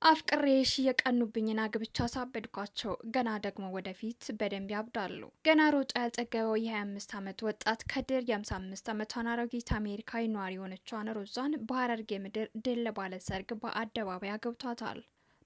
አፍቅሬሽ የቀኑብኝና ግብቻ ሳበድኳቸው ገና ደግሞ ወደፊት በደንብ ያብዳሉ። ገና ሮጦ ያልጠገበው የ25 ዓመት ወጣት ከድር የ55 ዓመቷን አሮጊት አሜሪካዊ ነዋሪ የሆነችዋን ሮዛን በሐረርጌ ምድር ድል ባለ ሰርግ በአደባባይ አግብቷታል።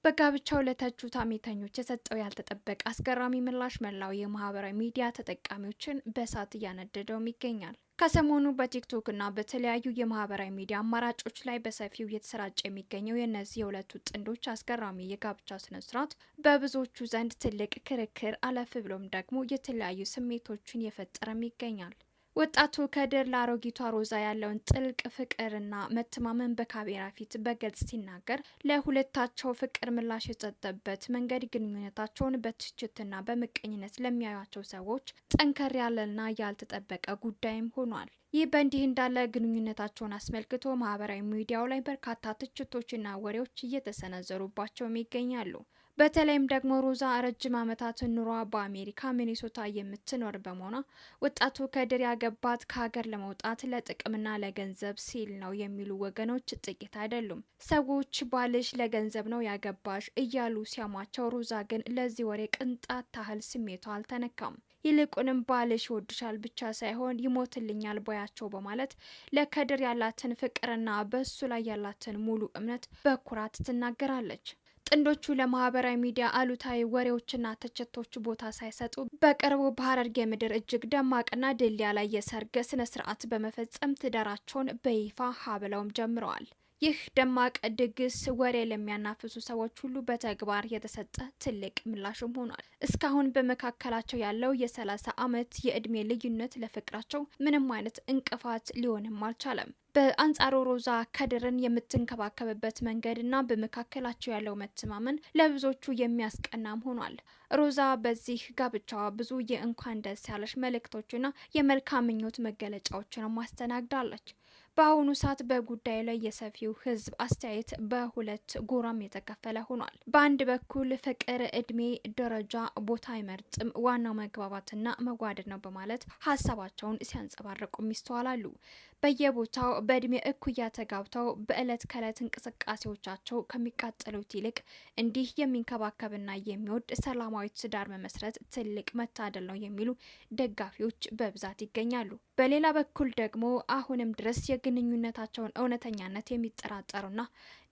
በጋብቻው ለተቹት ሐሜተኞች የሰጠው ያልተጠበቀ አስገራሚ ምላሽ መላው የማህበራዊ ሚዲያ ተጠቃሚዎችን በእሳት እያነደደውም ይገኛል። ከሰሞኑ በቲክቶክ እና በተለያዩ የማህበራዊ ሚዲያ አማራጮች ላይ በሰፊው እየተሰራጨ የሚገኘው የእነዚህ የሁለቱ ጥንዶች አስገራሚ የጋብቻ ስነስርዓት በብዙዎቹ ዘንድ ትልቅ ክርክር አለፍ ብሎም ደግሞ የተለያዩ ስሜቶችን እየፈጠረም ይገኛል። ወጣቱ ከድር ለአሮጊቷ ሮዛ ያለውን ጥልቅ ፍቅርና መተማመን በካሜራ ፊት በግልጽ ሲናገር ለሁለታቸው ፍቅር ምላሽ የሰጠበት መንገድ ግንኙነታቸውን በትችትና በምቀኝነት ለሚያዩቸው ሰዎች ጠንከር ያለና ያልተጠበቀ ጉዳይም ሆኗል። ይህ በእንዲህ እንዳለ ግንኙነታቸውን አስመልክቶ ማህበራዊ ሚዲያው ላይ በርካታ ትችቶችና ወሬዎች እየተሰነዘሩባቸውም ይገኛሉ። በተለይም ደግሞ ሮዛ ረጅም ዓመታትን ኑሯ በአሜሪካ ሚኒሶታ የምትኖር በመሆኗ ወጣቱ ከድር ያገባት ከሀገር ለመውጣት ለጥቅምና ለገንዘብ ሲል ነው የሚሉ ወገኖች ጥቂት አይደሉም። ሰዎች ባልሽ ለገንዘብ ነው ያገባሽ እያሉ ሲያሟቸው፣ ሮዛ ግን ለዚህ ወሬ ቅንጣት ታህል ስሜቷ አልተነካም። ይልቁንም ባልሽ ይወድሻል ብቻ ሳይሆን ይሞትልኛል ባያቸው በማለት ለከድር ያላትን ፍቅርና በሱ ላይ ያላትን ሙሉ እምነት በኩራት ትናገራለች። ጥንዶቹ ለማህበራዊ ሚዲያ አሉታዊ ወሬዎችና ትችቶች ቦታ ሳይሰጡ በቅርቡ በሐረርጌ ምድር እጅግ ደማቅና ድል ያለ የሰርግ ስነ ስርዓት በመፈጸም ትዳራቸውን በይፋ ሀብለውም ጀምረዋል። ይህ ደማቅ ድግስ ወሬ ለሚያናፍሱ ሰዎች ሁሉ በተግባር የተሰጠ ትልቅ ምላሽም ሆኗል። እስካሁን በመካከላቸው ያለው የ30 ዓመት የእድሜ ልዩነት ለፍቅራቸው ምንም አይነት እንቅፋት ሊሆንም አልቻለም። በአንጻሩ ሮዛ ከድርን የምትንከባከብበት መንገድና በመካከላቸው ያለው መተማመን ለብዙዎቹ የሚያስቀናም ሆኗል። ሮዛ በዚህ ጋብቻዋ ብዙ የእንኳን ደስ ያለሽ መልእክቶችና የመልካም ምኞት መገለጫዎችን ማስተናግዳለች። በአሁኑ ሰዓት በጉዳዩ ላይ የሰፊው ሕዝብ አስተያየት በሁለት ጎራም የተከፈለ ሆኗል። በአንድ በኩል ፍቅር እድሜ፣ ደረጃ፣ ቦታ አይመርጥም፣ ዋናው መግባባትና መዋደድ ነው በማለት ሀሳባቸውን ሲያንጸባርቁም ይስተዋላሉ። በየቦታው በእድሜ እኩያ ተጋብተው በእለት ከእለት እንቅስቃሴዎቻቸው ከሚቃጠሉት ይልቅ እንዲህ የሚንከባከብና የሚወድ ሰላማዊ ትዳር መመስረት ትልቅ መታደል ነው የሚሉ ደጋፊዎች በብዛት ይገኛሉ። በሌላ በኩል ደግሞ አሁንም ድረስ የግንኙነታቸውን እውነተኛነት የሚጠራጠሩና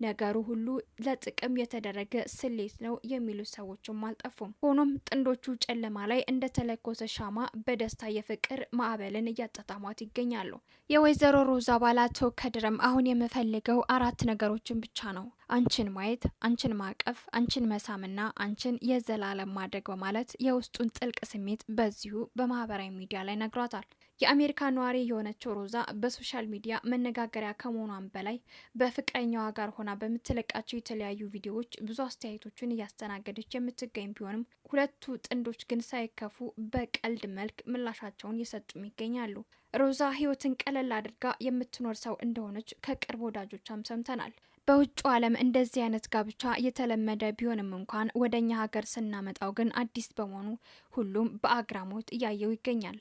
ነገሩ ሁሉ ለጥቅም የተደረገ ስሌት ነው የሚሉ ሰዎችም አልጠፉም። ሆኖም ጥንዶቹ ጨለማ ላይ እንደተለኮሰ ሻማ በደስታ የፍቅር ማዕበልን እያጣጣሟት ይገኛሉ። የወይዘሮ ሮዛ ባላቶ ከድርም አሁን የምፈልገው 4 ነገሮችን ብቻ ነው። አንቺን ማየት፣ አንቺን ማቀፍ፣ አንቺን መሳምና አንቺን የዘላለም ማድረግ በማለት የውስጡን ጥልቅ ስሜት በዚሁ በማህበራዊ ሚዲያ ላይ ነግሯታል። የአሜሪካ ነዋሪ የሆነችው ሮዛ በሶሻል ሚዲያ መነጋገሪያ ከመሆኗም በላይ በፍቅረኛዋ ጋር ሆና በምትለቃቸው የተለያዩ ቪዲዮዎች ብዙ አስተያየቶችን እያስተናገደች የምትገኝ ቢሆንም ሁለቱ ጥንዶች ግን ሳይከፉ በቀልድ መልክ ምላሻቸውን እየሰጡም ይገኛሉ። ሮዛ ህይወትን ቀለል አድርጋ የምትኖር ሰው እንደሆነች ከቅርብ ወዳጆቿም ሰምተናል። በውጭ ዓለም እንደዚህ አይነት ጋብቻ የተለመደ ቢሆንም እንኳን ወደኛ ሀገር ስናመጣው ግን አዲስ በመሆኑ ሁሉም በአግራሞት እያየው ይገኛል።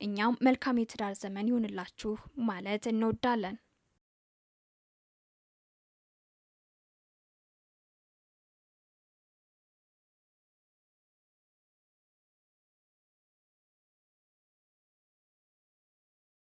እኛም መልካም የትዳር ዘመን ይሁንላችሁ ማለት እንወዳለን።